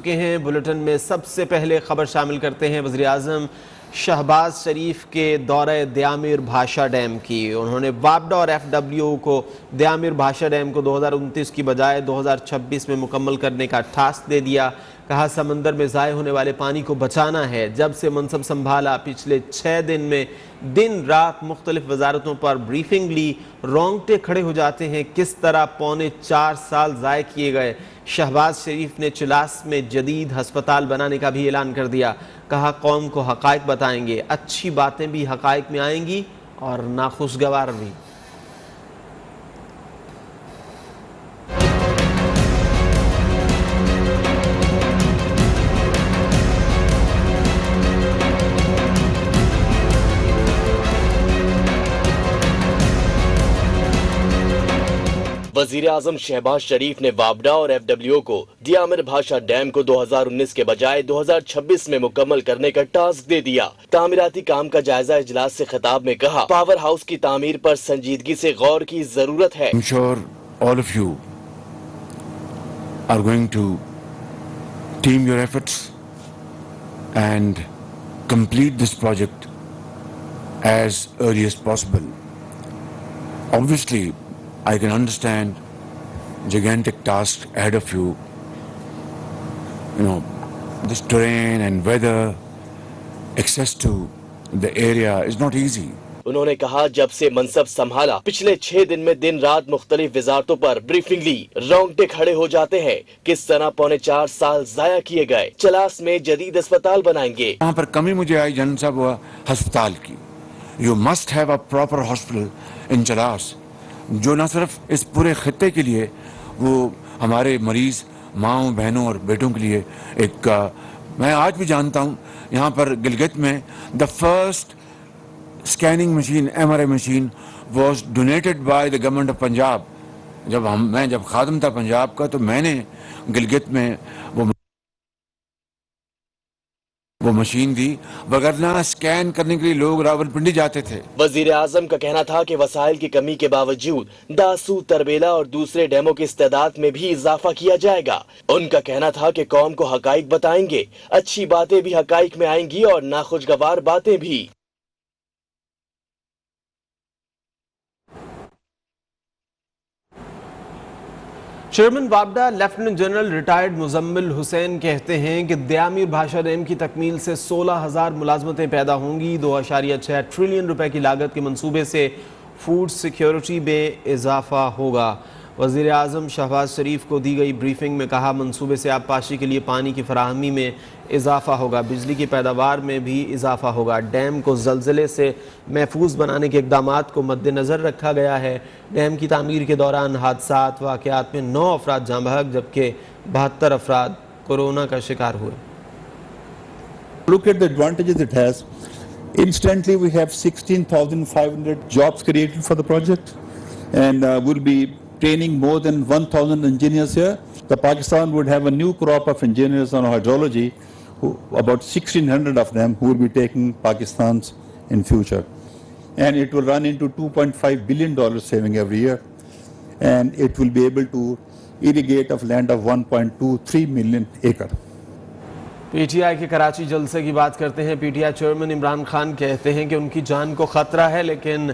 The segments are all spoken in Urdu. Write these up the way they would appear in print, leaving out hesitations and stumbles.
کے ہیں بلیٹن میں سب سے پہلے خبر شامل کرتے ہیں وزیر اعظم شہباز شریف کے دورہ دیامر بھاشا ڈیم کی۔ انہوں نے وابڈا اور ایف ڈبلیو کو دیامر بھاشا ڈیم کو 2029 کی بجائے 2026 میں مکمل کرنے کا ٹاسک دے دیا۔ کہا سمندر میں ضائع ہونے والے پانی کو بچانا ہے۔ جب سے منصب سنبھالا پچھلے 6 دن میں دن رات مختلف وزارتوں پر بریفنگ لی، رونگٹے کھڑے ہو جاتے ہیں کس طرح 4.25 سال ضائع کیے گئے۔ شہباز شریف نے چلاس میں جدید ہسپتال بنانے کا بھی اعلان کر دیا۔ کہا قوم کو حقائق بتائیں گے، اچھی باتیں بھی حقائق میں آئیں گی اور ناخوشگوار بھی۔ وزیر اعظم شہباز شریف نے وابڈا اور ایف ڈبلیو کو دیامر بھاشا ڈیم کو 2019 کے بجائے 2026 میں مکمل کرنے کا ٹاسک دے دیا۔ تعمیراتی کام کا جائزہ اجلاس سے خطاب میں کہا پاور ہاؤس کی تعمیر پر سنجیدگی سے غور کی ضرورت ہے۔ I'm sure all of you are going to team your efforts and complete this project as early as possible. Obviously, I can understand gigantic task ahead of you. This terrain and weather, access to the area is not easy. انہوں نے کہا جب سے منصب سنبھالا پچھلے 6 دن میں دن رات مختلف وزارتوں پر بریفنگ لی، رونگٹے کھڑے ہو جاتے ہیں کس طرح 4.25 سال ضائع کیے گئے۔ چلاس میں جدید اسپتال بنائیں گے۔ وہاں پر کمی مجھے آئی جن صاحب وہ ہسپتال کی۔ You must have a proper hospital in Chilas, جو نہ صرف اس پورے خطے کے لیے وہ ہمارے مریض ماؤں بہنوں اور بیٹوں کے لیے ایک میں آج بھی جانتا ہوں یہاں پر گلگت میں the first scanning machine MRI machine was donated by the government of Punjab. میں جب خادم تھا پنجاب کا تو میں نے گلگت میں وہ مشین دی، وگرنہ سکین کرنے کے لیے لوگ راولپنڈی جاتے تھے۔ وزیر اعظم کا کہنا تھا کہ وسائل کی کمی کے باوجود داسو، تربیلا اور دوسرے ڈیموں کی استعداد میں بھی اضافہ کیا جائے گا۔ ان کا کہنا تھا کہ قوم کو حقائق بتائیں گے، اچھی باتیں بھی حقائق میں آئیں گی اور ناخوشگوار باتیں بھی۔ چیئرمین وابڈا lieutenant general retired Muzammil Hussain کہتے ہیں کہ دیامر بھاشا ڈیم کی تکمیل سے 16,000 ملازمتیں پیدا ہوں گی۔ 2.6 ٹریلین روپے کی لاگت کے منصوبے سے فوڈ سیکیورٹی میں اضافہ ہوگا۔ وزیر اعظم شہباز شریف کو دی گئی بریفنگ میں کہا منصوبے سے آبپاشی کے لیے پانی کی فراہمی میں اضافہ ہوگا، بجلی کی پیداوار میں بھی اضافہ ہوگا۔ ڈیم کو زلزلے سے محفوظ بنانے کے اقدامات کو مد نظر رکھا گیا ہے۔ ڈیم کی تعمیر کے دوران حادثات واقعات میں 9 افراد جاں بحق جبکہ 72 افراد کورونا کا شکار ہوئے۔ Look at the advantages it has. Instantly we have 16,500 jobs created for the project and we'll be training more than 1,000 engineers here. The Pakistan would have a new crop of engineers on hydrology, about 1,600 of them who will be taking Pakistan's in future. And it will run into $2.5 billion saving every year. And it will be able to irrigate of land of 1.23 million acre. P T I کے کراچی جلسے کی بات کرتے ہیں۔ P T I chairman Imran Khan کہتے ہیں کہ ان کی جان کو خطرہ ہے لیکن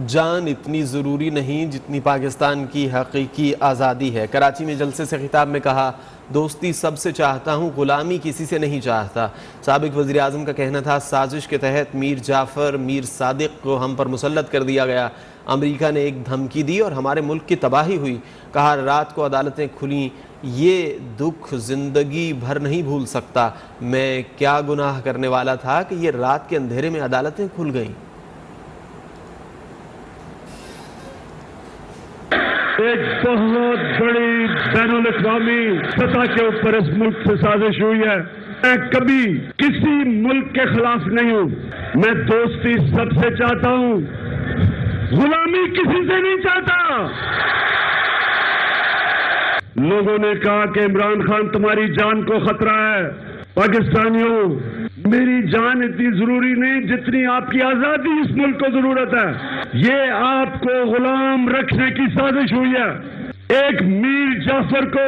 جان اتنی ضروری نہیں جتنی پاکستان کی حقیقی آزادی ہے۔ کراچی میں جلسے سے خطاب میں کہا دوستی سب سے چاہتا ہوں، غلامی کسی سے نہیں چاہتا۔ سابق وزیر اعظم کا کہنا تھا سازش کے تحت میر جعفر میر صادق کو ہم پر مسلط کر دیا گیا، امریکہ نے ایک دھمکی دی اور ہمارے ملک کی تباہی ہوئی۔ کہا رات کو عدالتیں کھلیں، یہ دکھ زندگی بھر نہیں بھول سکتا۔ میں کیا گناہ کرنے والا تھا کہ یہ رات کے اندھیرے میں عدالتیں کھل گئیں۔ ایک بہت بڑی بین الاقوامی سطح کے اوپر اس ملک سے سازش ہوئی ہے۔ میں کبھی کسی ملک کے خلاف نہیں ہوں، میں دوستی سب سے چاہتا ہوں، غلامی کسی سے نہیں چاہتا۔ لوگوں نے کہا کہ عمران خان تمہاری جان کو خطرہ ہے۔ پاکستانیوں، میری جان اتنی ضروری نہیں جتنی آپ کی آزادی اس ملک کو ضرورت ہے۔ یہ آپ کو غلام رکھنے کی سازش ہوئی ہے۔ ایک میر جعفر کو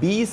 20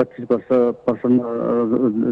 25%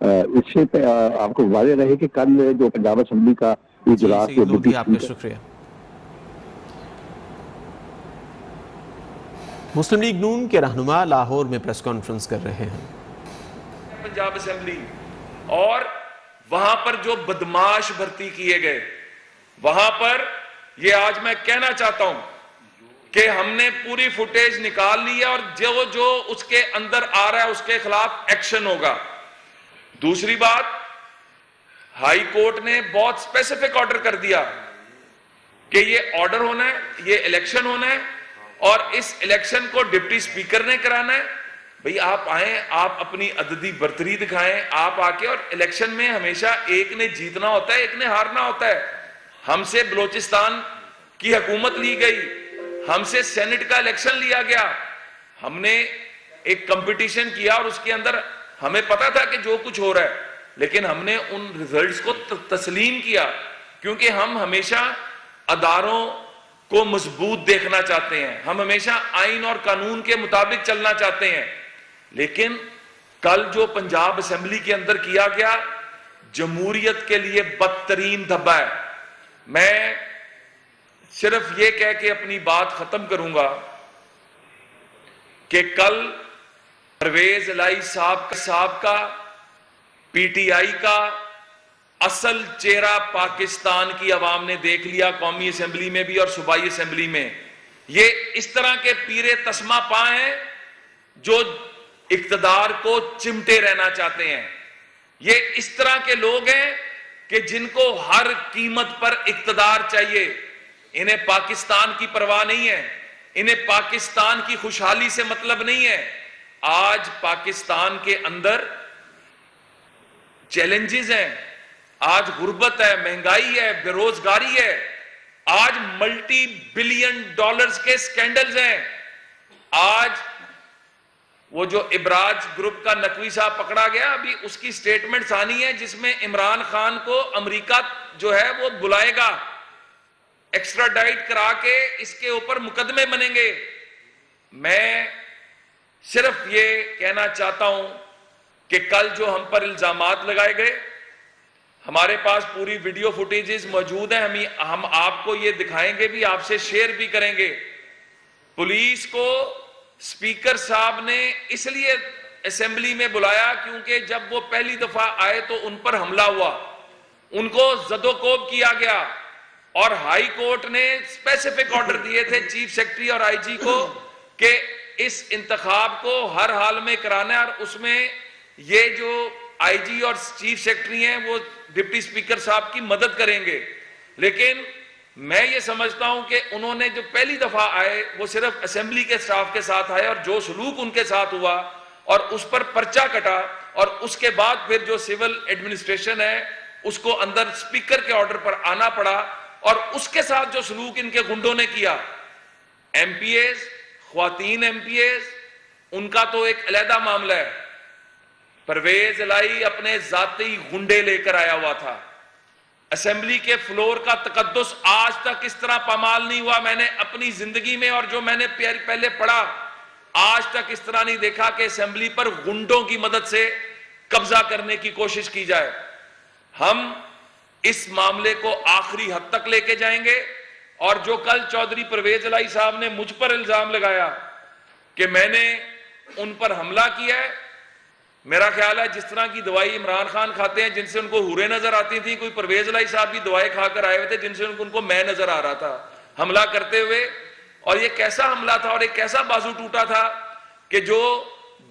اس سے آپ کو واضح رہے کہ کل جو پنجاب اسمبلی کا اجلاس سید لودھی آپ کا شکریہ. مسلم لیگ نون کے رہنما لاہور میں پریس کانفرنس کر رہے ہیں. پنجاب اسمبلی اور وہاں پر جو بدماش بھرتی کیے گئے، وہاں پر یہ آج میں کہنا چاہتا ہوں کہ ہم نے پوری فوٹیج نکال لی ہے اور جو اس کے اندر آ رہا ہے اس کے خلاف ایکشن ہوگا. دوسری بات، ہائی کورٹ نے بہت اسپیسیفک آرڈر کر دیا کہ یہ آرڈر ہونا ہے، یہ الیکشن ہونا ہے اور اس الیکشن کو ڈپٹی سپیکر نے کرانا ہے. بھئی آپ آئیں، آپ اپنی عددی برتری دکھائیں، آپ آ کے، اور الیکشن میں ہمیشہ ایک نے جیتنا ہوتا ہے، ایک نے ہارنا ہوتا ہے. ہم سے بلوچستان کی حکومت لی گئی، ہم سے سینٹ کا الیکشن لیا گیا، ہم نے ایک کمپٹیشن کیا اور اس کے اندر ہمیں پتا تھا کہ جو کچھ ہو رہا ہے، لیکن ہم نے ان ریزلٹس کو تسلیم کیا کیونکہ ہم ہمیشہ اداروں کو مضبوط دیکھنا چاہتے ہیں، ہم ہمیشہ آئین اور قانون کے مطابق چلنا چاہتے ہیں. لیکن کل جو پنجاب اسمبلی کے اندر کیا گیا جمہوریت کے لیے بدترین دھبا ہے. میں صرف یہ کہہ کے اپنی بات ختم کروں گا کہ کل پرویز الہی صاحب کا پی ٹی آئی کا اصل چہرہ پاکستان کی عوام نے دیکھ لیا، قومی اسمبلی میں بھی اور صوبائی اسمبلی میں. یہ اس طرح کے پیرے تسمہ پا ہیں جو اقتدار کو چمٹے رہنا چاہتے ہیں. یہ اس طرح کے لوگ ہیں کہ جن کو ہر قیمت پر اقتدار چاہیے. انہیں پاکستان کی پرواہ نہیں ہے، انہیں پاکستان کی خوشحالی سے مطلب نہیں ہے. آج پاکستان کے اندر چیلنجز ہیں، آج غربت ہے، مہنگائی ہے، بے روزگاری ہے، آج ملٹی بلین ڈالرز کے سکینڈلز ہیں. آج وہ جو ابراج گروپ کا نقوی صاحب پکڑا گیا، ابھی اس کی سٹیٹمنٹس آنی ہے جس میں عمران خان کو امریکہ جو ہے وہ بلائے گا، ایکسٹراڈائٹ کرا کے اس کے اوپر مقدمے بنیں گے. میں صرف یہ کہنا چاہتا ہوں کہ کل جو ہم پر الزامات لگائے گئے، ہمارے پاس پوری ویڈیو فوٹیجز موجود ہیں، ہم آپ کو یہ دکھائیں گے بھی، آپ سے شیئر بھی کریں گے. پولیس کو سپیکر صاحب نے اس لیے اسمبلی میں بلایا کیونکہ جب وہ پہلی دفعہ آئے تو ان پر حملہ ہوا، ان کو زد و کوب کیا گیا اور ہائی کورٹ نے اسپیسیفک آرڈر دیے تھے چیف سیکرٹری اور آئی جی کو کہ اس انتخاب کو ہر حال میں کرانا ہے، اور اس میں یہ جو آئی جی اور چیف سیکرٹری ہیں وہ ڈپٹی سپیکر صاحب کی مدد کریں گے. لیکن میں یہ سمجھتا ہوں کہ انہوں نے جو پہلی دفعہ آئے وہ صرف اسمبلی کے سٹاف کے ساتھ آئے اور جو سلوک ان کے ساتھ ہوا اور اس پر پرچہ کٹا، اور اس کے بعد پھر جو سول ایڈمنسٹریشن ہے اس کو اندر سپیکر کے آرڈر پر آنا پڑا، اور اس کے ساتھ جو سلوک ان کے گنڈوں نے کیا، ایم پی ایز، خواتین ایم پی ایز، ان کا تو ایک علیحدہ معاملہ ہے. پرویز الہی اپنے ذاتی گنڈے لے کر آیا ہوا تھا. اسمبلی کے فلور کا تقدس آج تک اس طرح پامال نہیں ہوا. میں نے اپنی زندگی میں اور جو میں نے پہلے پڑھا آج تک اس طرح نہیں دیکھا کہ اسمبلی پر گنڈوں کی مدد سے قبضہ کرنے کی کوشش کی جائے. ہم اس معاملے کو آخری حد تک لے کے جائیں گے. اور جو کل چودھری پرویز الہی صاحب نے مجھ پر الزام لگایا کہ میں نے ان پر حملہ کیا ہے، میرا خیال ہے جس طرح کی دوائی عمران خان کھاتے ہیں جن سے ان کو حوریں نظر آتی تھیں، کوئی پرویز الہی صاحب بھی دوائی کھا کر آئے ہوئے تھے جن سے ان کو میں نظر آ رہا تھا حملہ کرتے ہوئے. اور یہ کیسا حملہ تھا اور ایک کیسا بازو ٹوٹا تھا کہ جو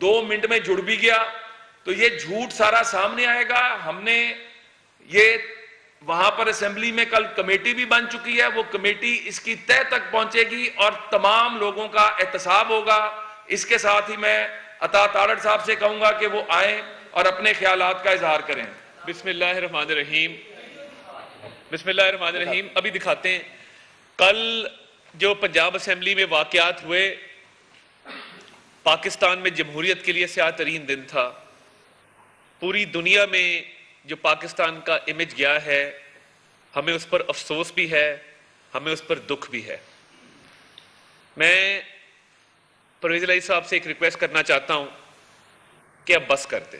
2 منٹ میں جڑ بھی گیا. تو یہ جھوٹ سارا سامنے آئے گا. ہم نے یہ وہاں پر اسمبلی میں کل کمیٹی بھی بن چکی ہے، وہ کمیٹی اس کی تہہ تک پہنچے گی اور تمام لوگوں کا احتساب ہوگا. اس کے ساتھ ہی میں عطا تارڑ صاحب سے کہوں گا کہ وہ آئیں اور اپنے خیالات کا اظہار کریں. بسم اللہ الرحمن الرحیم. بسم اللہ الرحمن الرحیم. ابھی دکھاتے ہیں کل جو پنجاب اسمبلی میں واقعات ہوئے. پاکستان میں جمہوریت کے لیے سیاہ ترین دن تھا. پوری دنیا میں جو پاکستان کا امیج گیا ہے، ہمیں اس پر افسوس بھی ہے، ہمیں اس پر دکھ بھی ہے. میں پرویز الہی صاحب سے ایک ریکویسٹ کرنا چاہتا ہوں کہ اب بس کر دیں.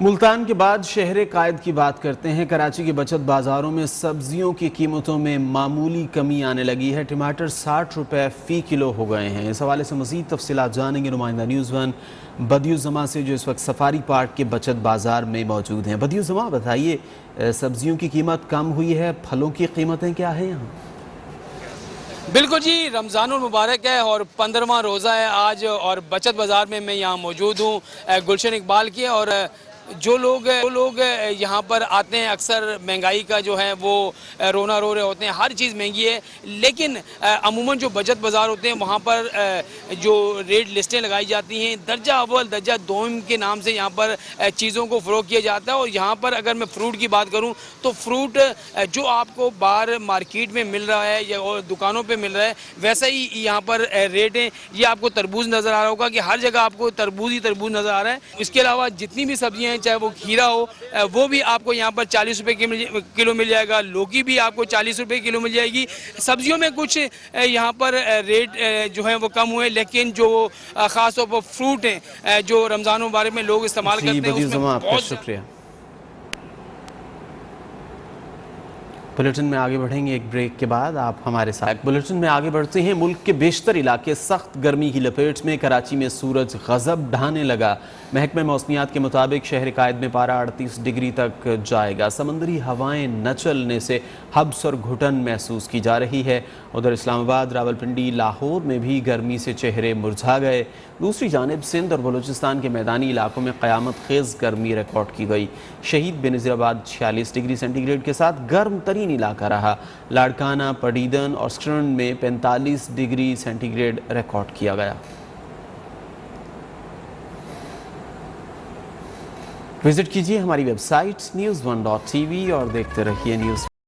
ملتان کے بعد شہر قائد کی بات کرتے ہیں۔ کراچی کے بچت بازاروں میں سبزیوں کی قیمتوں میں معمولی کمی آنے لگی ہے۔ ٹماٹر 60 روپے فی کلو ہو گئے ہیں۔ اس حوالے سے مزید تفصیلات جانیں گے نمائندہ نیوز ون بدیعظماں سے، جو اس وقت سفاری پارک کے بچت بازار میں موجود ہیں۔ بدیعظماں بتائیے، سبزیوں کی قیمت کم ہوئی ہے، پھلوں کی قیمتیں کیا ہیں یہاں؟ بالکل جی، رمضان المبارک ہے اور 15واں روزہ ہے آج، اور بچت بازار میں یہاں موجود ہوں گلشن اقبال کی، اور جو لوگ یہاں پر آتے ہیں اکثر مہنگائی کا جو ہے وہ رونا رو رہے ہوتے ہیں، ہر چیز مہنگی ہے، لیکن عموماً جو بچت بازار ہوتے ہیں وہاں پر جو ریٹ لسٹیں لگائی جاتی ہیں، درجہ اول درجہ دوم کے نام سے یہاں پر چیزوں کو فروخت کیا جاتا ہے۔ اور یہاں پر اگر میں فروٹ کی بات کروں تو فروٹ جو آپ کو باہر مارکیٹ میں مل رہا ہے یا دکانوں پہ مل رہا ہے ویسا ہی یہاں پر ریٹ ہیں۔ یہ آپ کو تربوز نظر آ رہا ہوگا کہ ہر جگہ آپ کو تربوز ہی تربوز نظر آ رہا ہے۔ اس کے علاوہ جتنی بھی سبزیاں چاہے وہ کھیرا ہو وہ بھی آپ کو یہاں پر 40 روپے کلو مل جائے گا، لوکی بھی آپ کو 40 روپے کلو مل جائے گی۔ سبزیوں میں کچھ یہاں پر ریٹ جو ہیں وہ کم ہوئے، لیکن جو خاص طور پر فروٹ ہیں جو رمضان مبارک میں لوگ استعمال کرتے ہیں اس میں بہت شکریہ۔ بلیٹن میں آگے بڑھیں گے ایک بریک کے بعد، آپ ہمارے ساتھ۔ بلیٹن میں آگے بڑھتے ہیں۔ ملک کے بیشتر علاقے سخت گرمی کی لپیٹ میں، کراچی میں سورج غضب ڈھانے لگا۔ محکمہ موسمیات کے مطابق شہر قائد میں پارہ 38 ڈگری تک جائے گا۔ سمندری ہوائیں نہ چلنے سے حبس اور گھٹن محسوس کی جا رہی ہے۔ ادھر اسلام آباد، راولپنڈی، لاہور میں بھی گرمی سے چہرے مرجھا گئے۔ دوسری جانب سندھ اور بلوچستان کے میدانی علاقوں میں قیامت خیز گرمی ریکارڈ کی گئی۔ شہید بنظیر آباد 46 ڈگری سینٹی گریڈ کے ساتھ گرم ترین علاقہ رہا۔ لاڑکانہ، پڑیدن اور سٹرن میں 45 ڈگری سینٹی گریڈ ریکارڈ کیا گیا۔ وزٹ کیجیے ہماری ویب سائٹ news1.tv اور دیکھتے رہیے نیوز